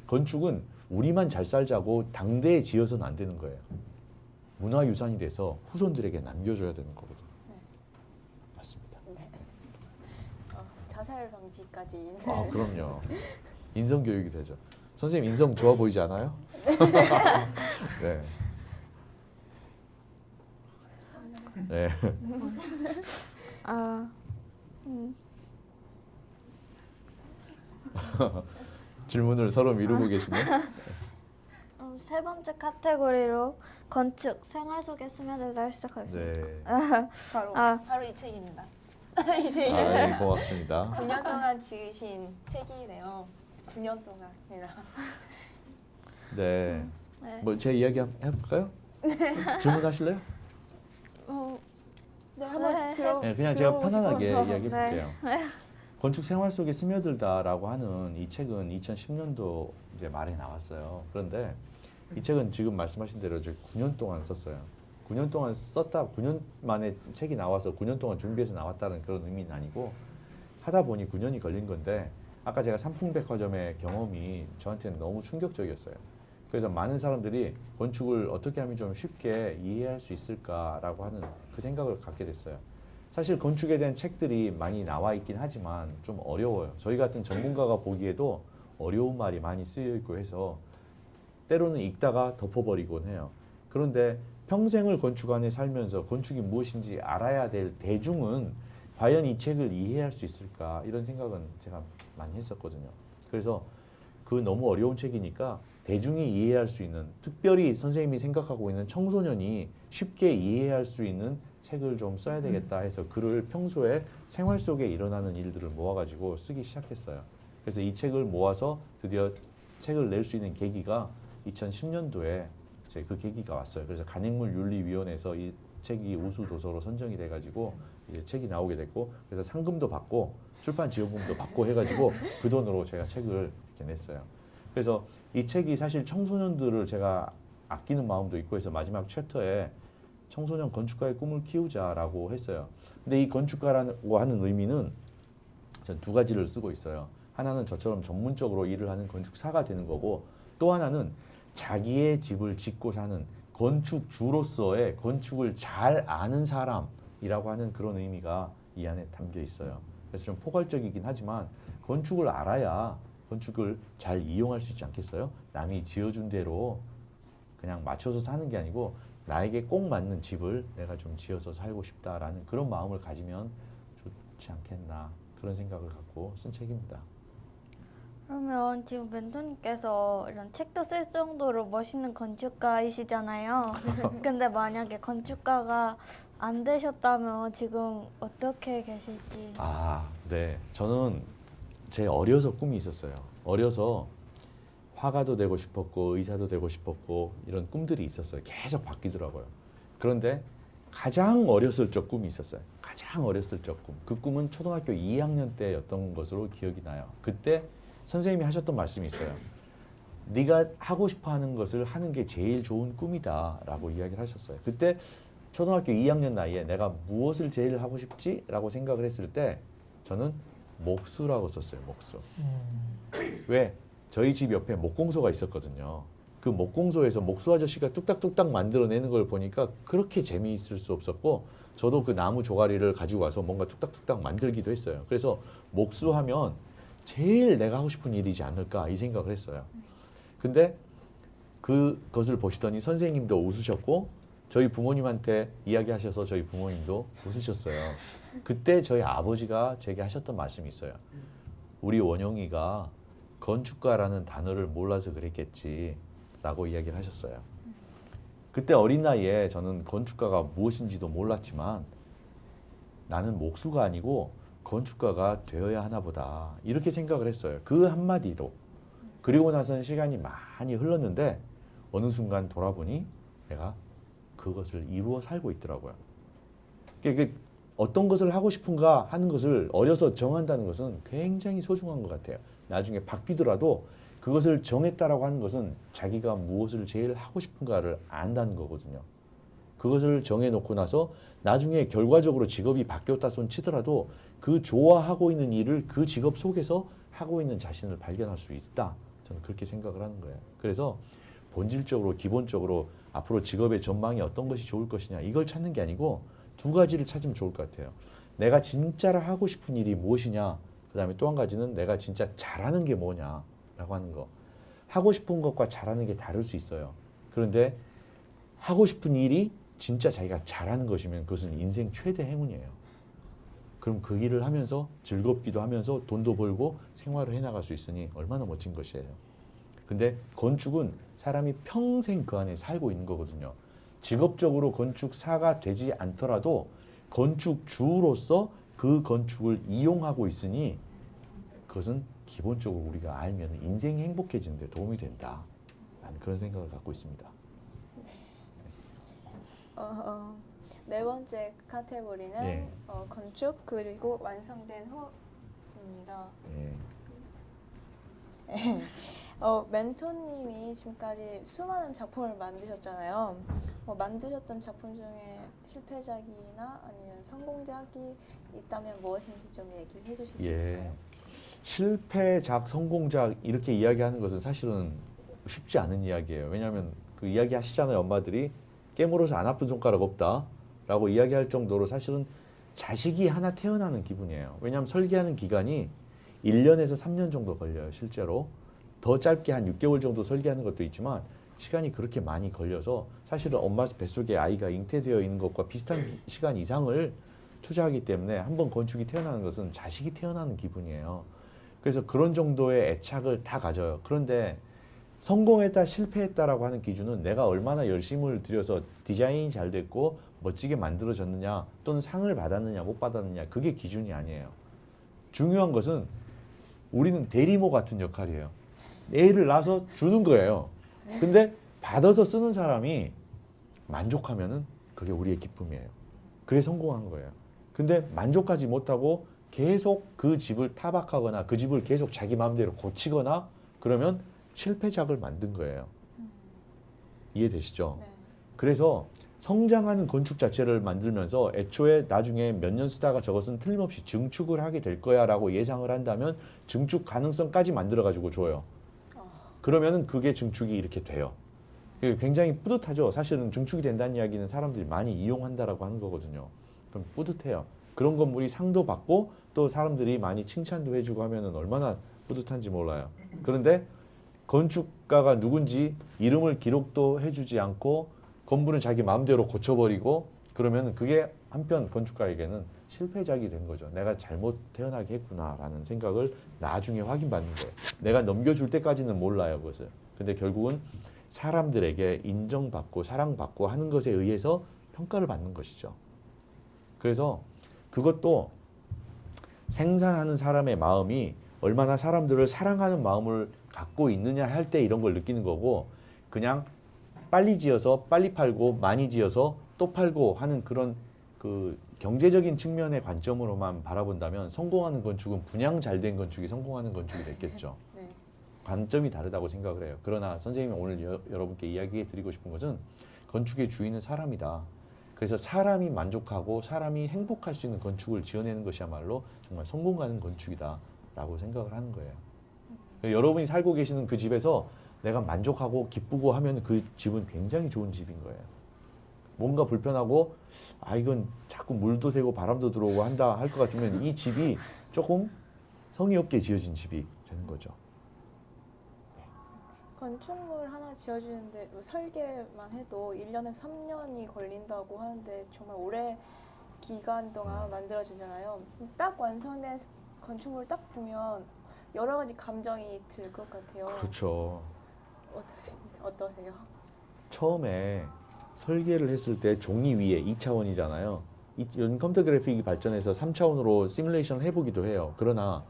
건축은 우리만 잘 살자고 당대에 지어서는 안 되는 거예요. 문화유산이 돼서 후손들에게 남겨줘야 되는 거거든요. 네. 맞습니다. 네. 자살 방지까지. 아, 그럼요. 인성 교육이 되죠. 선생님 인성 좋아 보이지 않아요? 네. 네. 아, 질문을 서로 미루고 계시네. 세 번째 카테고리로 건축, 생활 속에 스며들다 시작하겠습니다. 네. 바로 이 책입니다. 이 책이 아, 고맙습니다. 9년 동안 지으신 책이네요. 9년 동안이나. 네. 네. 뭐 제 이야기 한번 해볼까요? 질문하실래요? 네, 한번 들어. 네, 그냥 제가 들어보고 편안하게 싶어서. 이야기해 볼게요. 건축 생활 속에 스며들다라고 하는 이 책은 2010년도 이제 말에 나왔어요. 그런데 이 책은 지금 말씀하신 대로 9년 동안 썼어요. 9년 동안 썼다, 9년 만에 책이 나와서 9년 동안 준비해서 나왔다는 그런 의미는 아니고 하다 보니 9년이 걸린 건데 아까 제가 삼풍백화점의 경험이 저한테는 너무 충격적이었어요. 그래서 많은 사람들이 건축을 어떻게 하면 좀 쉽게 이해할 수 있을까라고 하는 그 생각을 갖게 됐어요. 사실 건축에 대한 책들이 많이 나와 있긴 하지만 좀 어려워요. 저희 같은 전문가가 보기에도 어려운 말이 많이 쓰여 있고 해서 때로는 읽다가 덮어버리곤 해요. 그런데 평생을 건축 안에 살면서 건축이 무엇인지 알아야 될 대중은 과연 이 책을 이해할 수 있을까 이런 생각은 제가 많이 했었거든요. 그래서 그 너무 어려운 책이니까 대중이 이해할 수 있는, 특별히 선생님이 생각하고 있는 청소년이 쉽게 이해할 수 있는 책을 좀 써야 되겠다 해서 글을 평소에 생활 속에 일어나는 일들을 모아가지고 쓰기 시작했어요. 그래서 이 책을 모아서 드디어 책을 낼 수 있는 계기가 2010년도에 이제 그 계기가 왔어요. 그래서 간행물윤리위원회에서 이 책이 우수 도서로 선정이 돼가지고 이제 책이 나오게 됐고, 그래서 상금도 받고 출판 지원금도 받고 해가지고 그 돈으로 제가 책을 이렇게 냈어요. 그래서 이 책이 사실 청소년들을 제가 아끼는 마음도 있고 해서 마지막 챕터에 청소년 건축가의 꿈을 키우자라고 했어요. 근데 이 건축가라고 하는 의미는 전 두 가지를 쓰고 있어요. 하나는 저처럼 전문적으로 일을 하는 건축사가 되는 거고, 또 하나는 자기의 집을 짓고 사는 건축주로서의 건축을 잘 아는 사람이라고 하는 그런 의미가 이 안에 담겨 있어요. 그래서 좀 포괄적이긴 하지만 건축을 알아야 건축을 잘 이용할 수 있지 않겠어요? 남이 지어준 대로 그냥 맞춰서 사는 게 아니고 나에게 꼭 맞는 집을 내가 좀 지어서 살고 싶다라는 그런 마음을 가지면 좋지 않겠나, 그런 생각을 갖고 쓴 책입니다. 그러면 지금 멘토님께서 이런 책도 쓸 정도로 멋있는 건축가이시잖아요. 근데 만약에 건축가가 안 되셨다면 지금 어떻게 계실지. 아, 네. 저는 제 어려서 꿈이 있었어요. 어려서 화가도 되고 싶었고 의사도 되고 싶었고 이런 꿈들이 있었어요. 계속 바뀌더라고요. 그런데 가장 어렸을 적 꿈이 있었어요. 가장 어렸을 적 꿈. 그 꿈은 초등학교 2학년 때였던 것으로 기억이 나요. 그때 선생님이 하셨던 말씀이 있어요. 네가 하고 싶어 하는 것을 하는 게 제일 좋은 꿈이다라고 이야기를 하셨어요. 그때 초등학교 2학년 나이에 내가 무엇을 제일 하고 싶지? 라고 생각을 했을 때 저는 목수라고 썼어요. 목수. 왜? 저희 집 옆에 목공소가 있었거든요. 그 목공소에서 목수 아저씨가 뚝딱뚝딱 만들어내는 걸 보니까 그렇게 재미있을 수 없었고 저도 그 나무 조가리를 가지고 와서 뭔가 뚝딱뚝딱 만들기도 했어요. 그래서 목수하면 제일 내가 하고 싶은 일이지 않을까 이 생각을 했어요. 근데 그것을 보시더니 선생님도 웃으셨고 저희 부모님한테 이야기하셔서 저희 부모님도 웃으셨어요. 그때 저희 아버지가 제게 하셨던 말씀이 있어요. 우리 원영이가 건축가라는 단어를 몰라서 그랬겠지 라고 이야기를 하셨어요. 그때 어린 나이에 저는 건축가가 무엇인지도 몰랐지만 나는 목수가 아니고 건축가가 되어야 하나 보다 이렇게 생각을 했어요. 그 한마디로. 그리고 나서는 시간이 많이 흘렀는데 어느 순간 돌아보니 내가 그것을 이루어 살고 있더라고요. 어떤 것을 하고 싶은가 하는 것을 어려서 정한다는 것은 굉장히 소중한 것 같아요. 나중에 바뀌더라도 그것을 정했다라고 하는 것은 자기가 무엇을 제일 하고 싶은가를 안다는 거거든요. 그것을 정해놓고 나서 나중에 결과적으로 직업이 바뀌었다 손 치더라도 그 좋아하고 있는 일을 그 직업 속에서 하고 있는 자신을 발견할 수 있다. 저는 그렇게 생각을 하는 거예요. 그래서 본질적으로 기본적으로 앞으로 직업의 전망이 어떤 것이 좋을 것이냐 이걸 찾는 게 아니고 두 가지를 찾으면 좋을 것 같아요. 내가 진짜로 하고 싶은 일이 무엇이냐, 그 다음에 또 한 가지는 내가 진짜 잘하는 게 뭐냐라고 하는 거. 하고 싶은 것과 잘하는 게 다를 수 있어요. 그런데 하고 싶은 일이 진짜 자기가 잘하는 것이면 그것은 인생 최대 행운이에요. 그럼 그 일을 하면서 즐겁기도 하면서 돈도 벌고 생활을 해나갈 수 있으니 얼마나 멋진 것이에요. 근데 건축은 사람이 평생 그 안에 살고 있는 거거든요. 직업적으로 건축사가 되지 않더라도 건축주로서 그 건축을 이용하고 있으니 그것은 기본적으로 우리가 알면 인생이 행복해지는 데 도움이 된다. 라는 그런 생각을 갖고 있습니다. 네 번째 카테고리는 예. 건축 그리고 완성된 후입니다. 예. 멘토님이 지금까지 수많은 작품을 만드셨잖아요. 만드셨던 작품 중에 실패작이나 아니면 성공작이 있다면 무엇인지 좀 얘기해 주실 수 있을까요? 실패작, 성공작 이렇게 이야기하는 것은 사실은 쉽지 않은 이야기예요. 왜냐하면 그 이야기 하시잖아요. 엄마들이 깨물어서 안 아픈 손가락 없다 라고 이야기할 정도로 사실은 자식이 하나 태어나는 기분이에요. 왜냐하면 설계하는 기간이 1년에서 3년 정도 걸려요. 실제로. 더 짧게 한 6개월 정도 설계하는 것도 있지만 시간이 그렇게 많이 걸려서 사실은 엄마 뱃속에 아이가 잉태되어 있는 것과 비슷한 시간 이상을 투자하기 때문에 한번 건축이 태어나는 것은 자식이 태어나는 기분이에요. 그래서 그런 정도의 애착을 다 가져요. 그런데 성공했다 실패했다라고 하는 기준은 내가 얼마나 열심을 들여서 디자인이 잘 됐고 멋지게 만들어졌느냐 또는 상을 받았느냐 못 받았느냐 그게 기준이 아니에요. 중요한 것은 우리는 대리모 같은 역할이에요. 애를 낳아서 주는 거예요. 근데 받아서 쓰는 사람이 만족하면은 그게 우리의 기쁨이에요. 그게 성공한 거예요. 근데 만족하지 못하고 계속 그 집을 타박하거나 그 집을 계속 자기 마음대로 고치거나 그러면 실패작을 만든 거예요. 이해되시죠? 네. 그래서 성장하는 건축 자체를 만들면서 애초에 나중에 몇 년 쓰다가 저것은 틀림없이 증축을 하게 될 거야 라고 예상을 한다면 증축 가능성까지 만들어 가지고 줘요. 그러면은 그게 증축이 이렇게 돼요. 굉장히 뿌듯하죠. 사실은 증축이 된다는 이야기는 사람들이 많이 이용한다라고 하는 거거든요. 그럼 뿌듯해요. 그런 건물이 상도 받고 또 사람들이 많이 칭찬도 해주고 하면은 얼마나 뿌듯한지 몰라요. 그런데 건축가가 누군지 이름을 기록도 해주지 않고 건물은 자기 마음대로 고쳐버리고 그러면 그게 한편 건축가에게는 실패작이 된 거죠. 내가 잘못 태어나게 했구나라는 생각을 나중에 확인받는 거예요. 내가 넘겨줄 때까지는 몰라요, 그것을. 근데 결국은 사람들에게 인정받고 사랑받고 하는 것에 의해서 평가를 받는 것이죠. 그래서 그것도 생산하는 사람의 마음이 얼마나 사람들을 사랑하는 마음을 갖고 있느냐 할 때 이런 걸 느끼는 거고, 그냥 빨리 지어서 빨리 팔고 많이 지어서 또 팔고 하는 그런 그 경제적인 측면의 관점으로만 바라본다면 성공하는 건축은 분양 잘 된 건축이 성공하는 건축이 됐겠죠. 네. 관점이 다르다고 생각을 해요. 그러나 선생님이 오늘 여러분께 이야기해 드리고 싶은 것은 건축의 주인은 사람이다. 그래서 사람이 만족하고 사람이 행복할 수 있는 건축을 지어내는 것이야말로 정말 성공 가는 건축이다라고 생각을 하는 거예요. 여러분이 살고 계시는 그 집에서 내가 만족하고 기쁘고 하면 그 집은 굉장히 좋은 집인 거예요. 뭔가 불편하고 이건 자꾸 물도 새고 바람도 들어오고 한다 할 것 같으면 이 집이 조금 성의 없게 지어진 집이 되는 거죠. 건축물 하나 지어주는데 뭐 설계만 해도 1년에서 3년이 걸린다고 하는데 정말 오래 기간 동안 만들어지잖아요. 딱 완성된 건축물을 딱 보면 여러 가지 감정이 들 것 같아요. 그렇죠. 어떠세요? 처음에 설계를 했을 때 종이 위에 2차원이잖아요. 컴퓨터 그래픽이 발전해서 3차원으로 시뮬레이션을 해보기도 해요. 그러나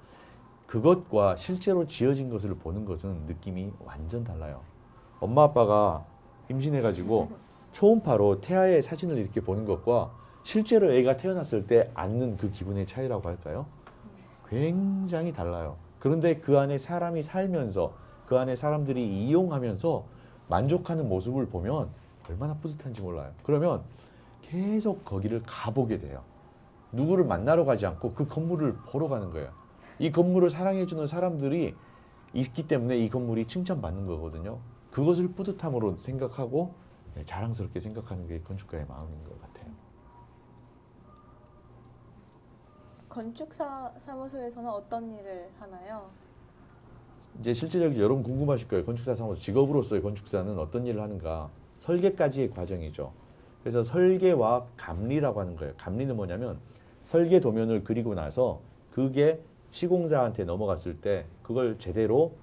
그것과 실제로 지어진 것을 보는 것은 느낌이 완전 달라요. 엄마 아빠가 임신해가지고 초음파로 태아의 사진을 이렇게 보는 것과 실제로 애가 태어났을 때 앉는 그 기분의 차이라고 할까요? 굉장히 달라요. 그런데 그 안에 사람이 살면서 그 안에 사람들이 이용하면서 만족하는 모습을 보면 얼마나 뿌듯한지 몰라요. 그러면 계속 거기를 가보게 돼요. 누구를 만나러 가지 않고 그 건물을 보러 가는 거예요. 이 건물을 사랑해주는 사람들이 있기 때문에 이 건물이 칭찬받는 거거든요. 그것을 뿌듯함으로 생각하고 자랑스럽게 생각하는 게 건축가의 마음인 것 같아요. 건축사 사무소에서는 어떤 일을 하나요? 이제 실제적으로 여러분 궁금하실 거예요. 건축사 사무소 직업으로서의 건축사는 어떤 일을 하는가? 설계까지의 과정이죠. 그래서 설계와 감리라고 하는 거예요. 감리는 뭐냐면 설계 도면을 그리고 나서 그게 시공자한테 넘어갔을 때 그걸 제대로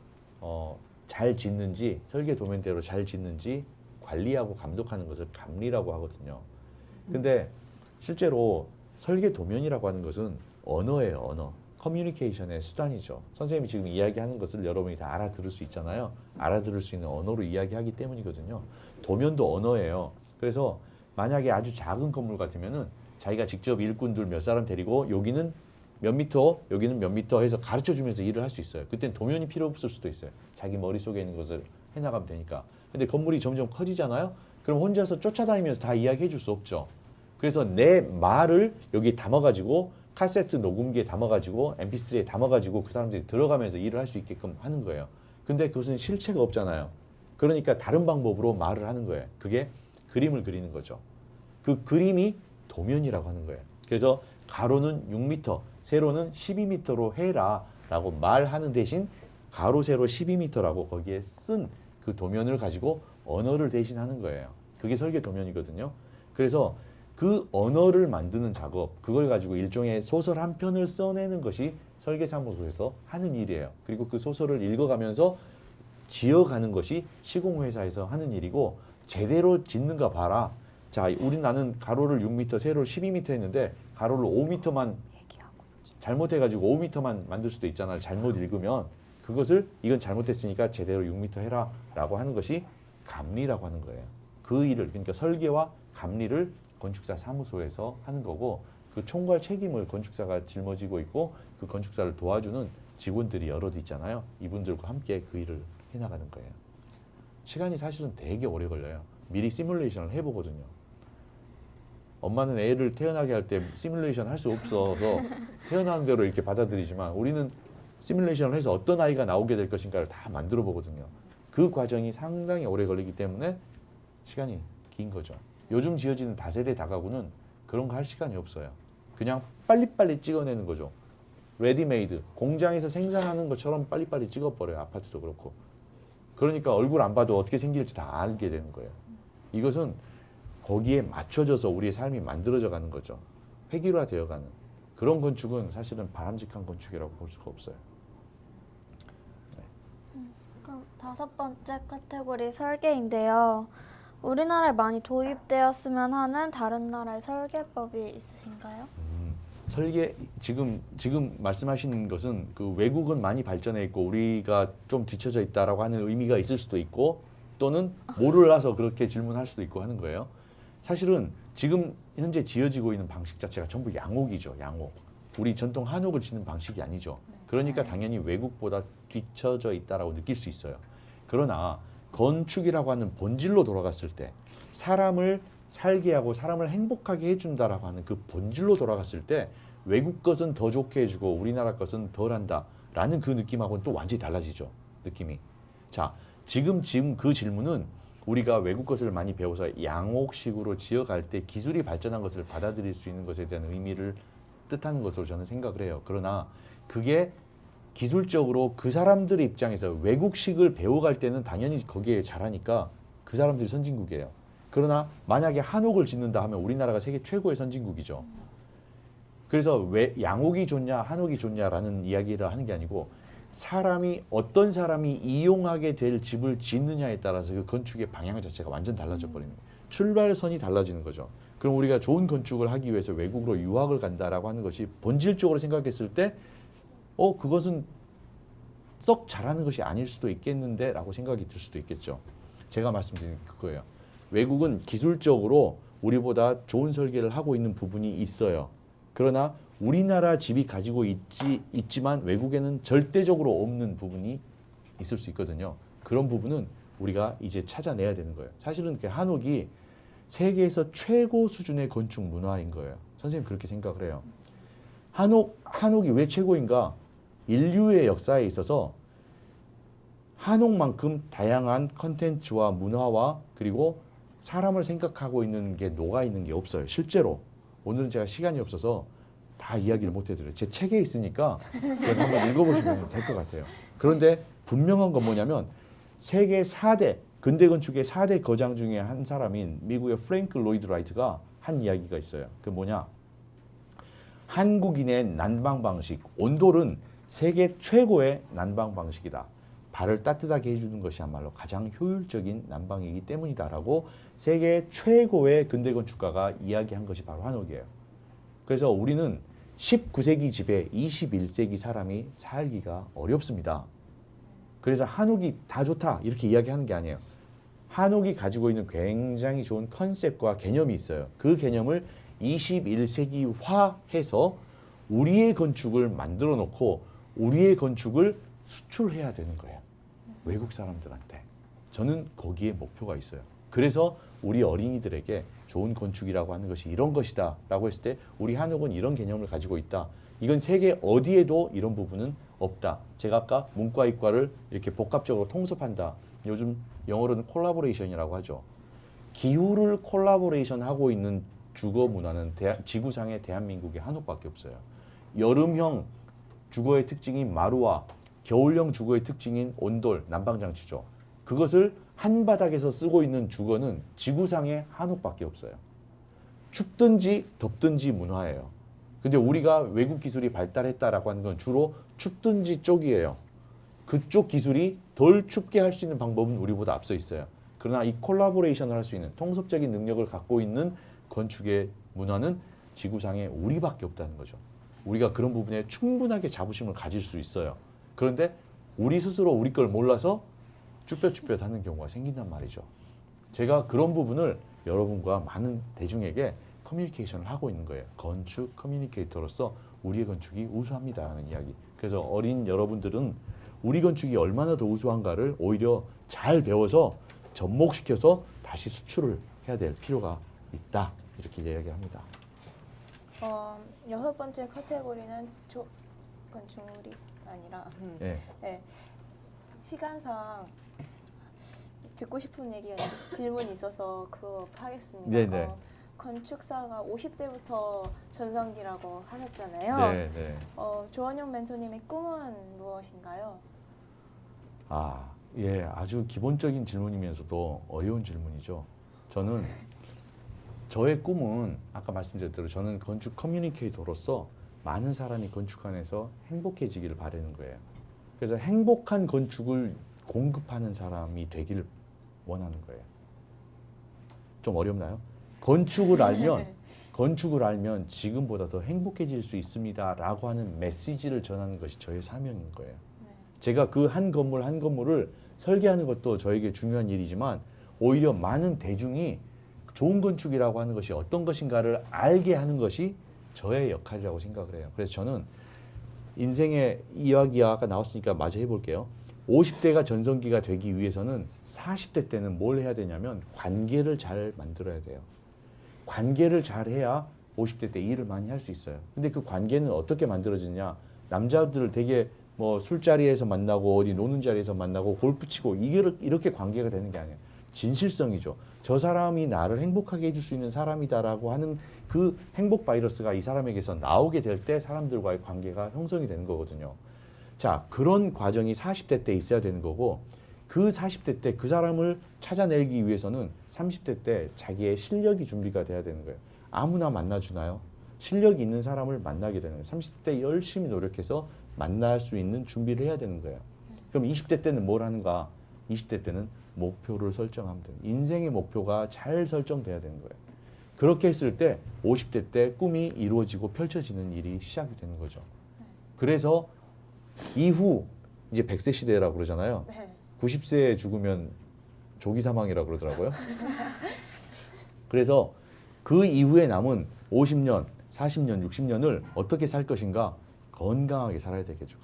잘 짓는지 설계 도면대로 잘 짓는지 관리하고 감독하는 것을 감리라고 하거든요. 근데 실제로 설계 도면이라고 하는 것은 언어예요. 언어. 커뮤니케이션의 수단이죠. 선생님이 지금 이야기하는 것을 여러분이 다 알아들을 수 있잖아요. 알아들을 수 있는 언어로 이야기하기 때문이거든요. 도면도 언어예요. 그래서 만약에 아주 작은 건물 같으면은 자기가 직접 일꾼들 몇 사람 데리고 여기는 몇 미터, 여기는 몇 미터 해서 가르쳐주면서 일을 할 수 있어요. 그땐 도면이 필요 없을 수도 있어요. 자기 머릿속에 있는 것을 해나가면 되니까. 근데 건물이 점점 커지잖아요. 그럼 혼자서 쫓아다니면서 다 이야기해 줄 수 없죠. 그래서 내 말을 여기 담아가지고 카세트 녹음기에 담아가지고 mp3에 담아가지고 그 사람들이 들어가면서 일을 할 수 있게끔 하는 거예요. 근데 그것은 실체가 없잖아요. 그러니까 다른 방법으로 말을 하는 거예요. 그게 그림을 그리는 거죠. 그 그림이 도면이라고 하는 거예요. 그래서 가로는 6m, 세로는 12m로 해라 라고 말하는 대신 가로, 세로 12m라고 거기에 쓴 그 도면을 가지고 언어를 대신하는 거예요. 그게 설계 도면이거든요. 그래서 그 언어를 만드는 작업, 그걸 가지고 일종의 소설 한 편을 써내는 것이 설계사무소에서 하는 일이에요. 그리고 그 소설을 읽어가면서 지어가는 것이 시공회사에서 하는 일이고, 제대로 짓는가 봐라. 자, 나는 가로를 6m, 세로를 12m 했는데 가로를 5m만 잘못해가지고 5m만 만들 수도 있잖아요. 잘못 읽으면 그것을 이건 잘못했으니까 제대로 6m 해라 라고 하는 것이 감리라고 하는 거예요. 그 일을, 그러니까 설계와 감리를 건축사 사무소에서 하는 거고, 그 총괄 책임을 건축사가 짊어지고 있고 그 건축사를 도와주는 직원들이 여럿 있잖아요. 이분들과 함께 그 일을 해나가는 거예요. 시간이 사실은 되게 오래 걸려요. 미리 시뮬레이션을 해보거든요. 엄마는 애를 태어나게 할 때 시뮬레이션 할 수 없어서 태어나는 대로 이렇게 받아들이지만 우리는 시뮬레이션을 해서 어떤 아이가 나오게 될 것인가를 다 만들어 보거든요. 그 과정이 상당히 오래 걸리기 때문에 시간이 긴 거죠. 요즘 지어지는 다세대 다가구는 그런 거 할 시간이 없어요. 그냥 빨리빨리 찍어내는 거죠. 레디메이드, 공장에서 생산하는 것처럼 빨리빨리 찍어버려요. 아파트도 그렇고. 그러니까 얼굴 안 봐도 어떻게 생길지 다 알게 되는 거예요. 이것은 거기에 맞춰져서 우리의 삶이 만들어져 가는 거죠. 획일화되어 가는. 그런 건축은 사실은 바람직한 건축이라고 볼 수가 없어요. 그럼 5번째 카테고리 설계인데요. 우리나라에 많이 도입되었으면 하는 다른 나라의 설계법이 있으신가요? 설계 지금 말씀하신 것은 그 외국은 많이 발전해 있고 우리가 좀 뒤처져 있다라고 하는 의미가 있을 수도 있고 또는 몰라서 그렇게 질문할 수도 있고 하는 거예요. 사실은 지금 현재 지어지고 있는 방식 자체가 전부 양옥이죠. 양옥. 우리 전통 한옥을 짓는 방식이 아니죠. 그러니까 당연히 외국보다 뒤처져 있다라고 느낄 수 있어요. 그러나 건축이라고 하는 본질로 돌아갔을 때 사람을 살게 하고 사람을 행복하게 해준다라고 하는 그 본질로 돌아갔을 때 외국 것은 더 좋게 해주고 우리나라 것은 덜 한다라는 그 느낌하고는 또 완전히 달라지죠. 느낌이. 자, 지금 그 질문은 우리가 외국 것을 많이 배워서 양옥식으로 지어갈 때 기술이 발전한 것을 받아들일 수 있는 것에 대한 의미를 뜻하는 것으로 저는 생각을 해요. 그러나 그게 기술적으로 그 사람들의 입장에서 외국식을 배워갈 때는 당연히 거기에 잘하니까 그 사람들이 선진국이에요. 그러나 만약에 한옥을 짓는다 하면 우리나라가 세계 최고의 선진국이죠. 그래서 왜 양옥이 좋냐 한옥이 좋냐라는 이야기를 하는 게 아니고 어떤 사람이 이용하게 될 집을 짓느냐에 따라서 그 건축의 방향 자체가 완전 달라져 버리는 거예요. 출발선이 달라지는 거죠. 그럼 우리가 좋은 건축을 하기 위해서 외국으로 유학을 간다라고 하는 것이 본질적으로 생각했을 때 그것은 썩 잘하는 것이 아닐 수도 있겠는데 라고 생각이 들 수도 있겠죠. 제가 말씀드린 그거예요. 외국은 기술적으로 우리보다 좋은 설계를 하고 있는 부분이 있어요. 그러나 우리나라 집이 가지고 있지만 외국에는 절대적으로 없는 부분이 있을 수 있거든요. 그런 부분은 우리가 이제 찾아내야 되는 거예요. 사실은 그 한옥이 세계에서 최고 수준의 건축 문화인 거예요. 선생님 그렇게 생각을 해요. 한옥이 왜 최고인가? 인류의 역사에 있어서 한옥만큼 다양한 컨텐츠와 문화와 그리고 사람을 생각하고 있는 게 녹아 있는 게 없어요. 실제로. 오늘은 제가 시간이 없어서 다 이야기를 못 해드려요. 제 책에 있으니까 그걸 한번 읽어보시면 될 것 같아요. 그런데 분명한 건 뭐냐면 세계 4대 근대 건축의 4대 거장 중에 한 사람인 미국의 프랭크 로이드 라이트가 한 이야기가 있어요. 그 뭐냐? 한국인의 난방 방식, 온돌은 세계 최고의 난방 방식이다. 발을 따뜻하게 해주는 것이야말로 가장 효율적인 난방이기 때문이다라고 세계 최고의 근대 건축가가 이야기한 것이 바로 한옥이에요. 그래서 우리는 19세기 집에 21세기 사람이 살기가 어렵습니다. 그래서 한옥이 다 좋다 이렇게 이야기하는 게 아니에요. 한옥이 가지고 있는 굉장히 좋은 컨셉과 개념이 있어요. 그 개념을 21세기화해서 우리의 건축을 만들어 놓고 우리의 건축을 수출해야 되는 거예요. 외국 사람들한테. 저는 거기에 목표가 있어요. 그래서 우리 어린이들에게 좋은 건축이라고 하는 것이 이런 것이다 라고 했을 때 우리 한옥은 이런 개념을 가지고 있다. 이건 세계 어디에도 이런 부분은 없다. 제가 아까 문과 이과를 이렇게 복합적으로 통섭한다. 요즘 영어로는 콜라보레이션이라고 하죠. 기후를 콜라보레이션 하고 있는 주거 문화는 지구상의 대한민국의 한옥밖에 없어요. 여름형 주거의 특징인 마루와 겨울형 주거의 특징인 온돌, 난방장치죠. 그것을 한 바닥에서 쓰고 있는 주거는 지구상의 한옥밖에 없어요. 춥든지 덥든지 문화예요. 근데 우리가 외국 기술이 발달했다라고 하는 건 주로 춥든지 쪽이에요. 그쪽 기술이 덜 춥게 할 수 있는 방법은 우리보다 앞서 있어요. 그러나 이 콜라보레이션을 할 수 있는 통섭적인 능력을 갖고 있는 건축의 문화는 지구상에 우리밖에 없다는 거죠. 우리가 그런 부분에 충분하게 자부심을 가질 수 있어요. 그런데 우리 스스로 우리 걸 몰라서 쭈뼛쭈뼛 하는 경우가 생긴단 말이죠. 제가 그런 부분을 여러분과 많은 대중에게 커뮤니케이션을 하고 있는 거예요. 건축 커뮤니케이터로서 우리의 건축이 우수합니다라는 이야기. 그래서 어린 여러분들은 우리 건축이 얼마나 더 우수한가를 오히려 잘 배워서 접목시켜서 다시 수출을 해야 될 필요가 있다. 이렇게 이야기합니다. 6번째 카테고리는 건축물이 아니라 네. 네. 시간상 듣고 싶은 얘기가 질문이 있어서 그거 하겠습니다. 네네. 건축사가 50대부터 전성기라고 하셨잖아요. 네, 네. 조원용 멘토님의 꿈은 무엇인가요? 예, 아주 기본적인 질문이면서도 어려운 질문이죠. 저의 꿈은 아까 말씀드렸대로 저는 건축 커뮤니케이터로서 많은 사람이 건축 안에서 행복해지기를 바라는 거예요. 그래서 행복한 건축을 공급하는 사람이 되기를 원하는 거예요. 좀 어렵나요? 건축을 알면 건축을 알면 지금보다 더 행복해질 수 있습니다라고 하는 메시지를 전하는 것이 저의 사명인 거예요. 제가 그 한 건물 한 건물을 설계하는 것도 저에게 중요한 일이지만 오히려 많은 대중이 좋은 건축이라고 하는 것이 어떤 것인가를 알게 하는 것이 저의 역할이라고 생각을 해요. 그래서 저는 인생의 이야기가 나왔으니까 마저 해볼게요. 50대가 전성기가 되기 위해서는 40대 때는 뭘 해야 되냐면 관계를 잘 만들어야 돼요. 관계를 잘 해야 50대 때 일을 많이 할 수 있어요. 근데 그 관계는 어떻게 만들어지냐? 남자들을 되게 뭐 술자리에서 만나고 어디 노는 자리에서 만나고 골프 치고 이렇게 관계가 되는 게 아니에요. 진실성이죠. 저 사람이 나를 행복하게 해줄 수 있는 사람이다라고 하는 그 행복 바이러스가 이 사람에게서 나오게 될 때 사람들과의 관계가 형성이 되는 거거든요. 자, 그런 과정이 40대 때 있어야 되는 거고 그 40대 때 그 사람을 찾아내기 위해서는 30대 때 자기의 실력이 준비가 돼야 되는 거예요. 아무나 만나주나요? 실력이 있는 사람을 만나게 되는 거예요. 30대 열심히 노력해서 만날 수 있는 준비를 해야 되는 거예요. 그럼 20대 때는 뭘 하는가? 20대 때는 목표를 설정하면 돼요. 인생의 목표가 잘 설정돼야 되는 거예요. 그렇게 했을 때 50대 때 꿈이 이루어지고 펼쳐지는 일이 시작이 되는 거죠. 그래서 이후 이제 100세 시대라고 그러잖아요. 네. 90세에 죽으면 조기 사망이라고 그러더라고요. 그래서 그 이후에 남은 50년, 40년, 60년을 어떻게 살 것인가? 건강하게 살아야 되겠죠.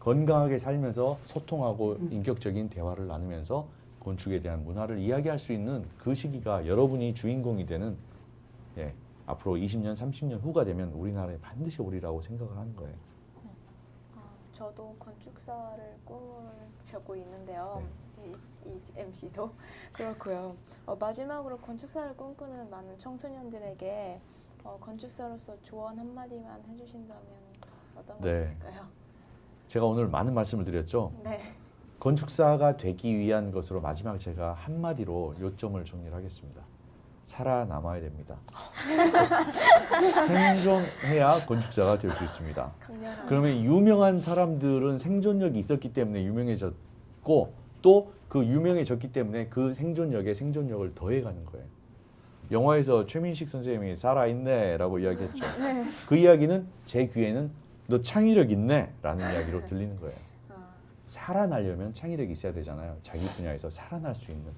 건강하게 살면서 소통하고 인격적인 대화를 나누면서 건축에 대한 문화를 이야기할 수 있는 그 시기가 여러분이 주인공이 되는 앞으로 20년, 30년 후가 되면 우리나라에 반드시 오리라고 생각을 하는 거예요. 저도 건축사를 꿈을 잡고 있는데요. 이 MC도 그렇고요. 마지막으로 건축사를 꿈꾸는 많은 청소년들에게 건축사로서 조언 한마디만 해주신다면 어떤 것이 있을까요? 제가 오늘 많은 말씀을 드렸죠. 네. 건축사가 되기 위한 것으로 마지막 제가 한마디로 요점을 정리를 하겠습니다. 살아남아야 됩니다. 생존해야 건축사가 될 수 있습니다. 강렬한. 그러면 유명한 사람들은 생존력이 있었기 때문에 유명해졌고 또 그 유명해졌기 때문에 그 생존력에 생존력을 더해가는 거예요. 영화에서 최민식 선생님이 살아있네라고 이야기했죠. 그 이야기는 제 귀에는 너 창의력 있네라는 이야기로 들리는 거예요. 살아나려면 창의력이 있어야 되잖아요. 자기 분야에서 살아날 수 있는.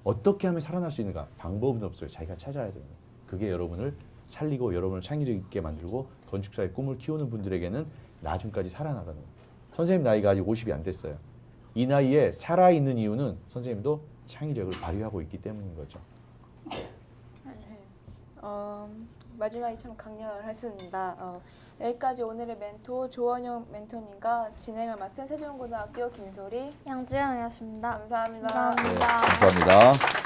어떻게 하면 살아날 수 있는가? 방법은 없어요. 자기가 찾아야 돼요. 그게 여러분을 살리고 여러분을 창의력 있게 만들고 건축사의 꿈을 키우는 분들에게는 나중까지 살아나가는 거예요. 선생님 나이가 아직 50이 안 됐어요. 이 나이에 살아있는 이유는 선생님도 창의력을 발휘하고 있기 때문인 거죠. 마지막이 참 강렬했습니다. 여기까지 오늘의 멘토 조원영 멘토님과 진행을 맡은 세종고등학교 김소리 양지영이었습니다. 감사합니다. 감사합니다. 감사합니다.